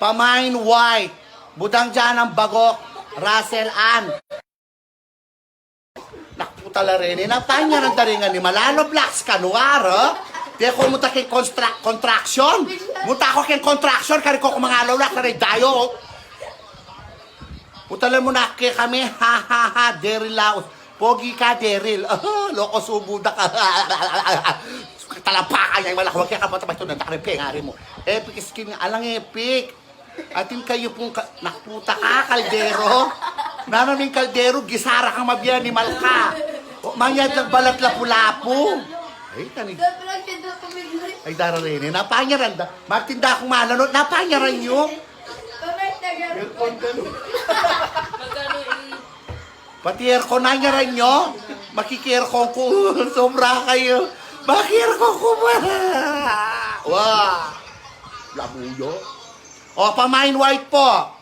Pamain White, Budang dyan ang Bagok, Russell Ann. Nakuta la rin, napanya ng daringan ni Malalo Blacks Kanuar, Di ako muta kay contraction. Muta ako kay contraction, kari ko kumangalaw na, kari dayo. Putalan mo na kay kami, ha ha ha, Daryl Laos. Pogi ka, Daryl. Loko subuda ka. Talapakan niya yung malakawag kaya kapatapay ito, nandakaripeng, hari mo. Epic skin nga, alang epic. Atin kayo pong nakuta ka, kaldero. Nanaming kaldero, gisara kang mabiyan ni Malka. O, mangyad ng balat lapu-lapu. Ay, kanig. Ay, dararin. Napanyaran. Magtinda akong mananot. Napanyaran nyo. Pati aircon nanyaran nyo. Makiki-aircon ko. Sobra kayo. Maki-aircon ko ba? Wow. Labuyo. O, pamain white po.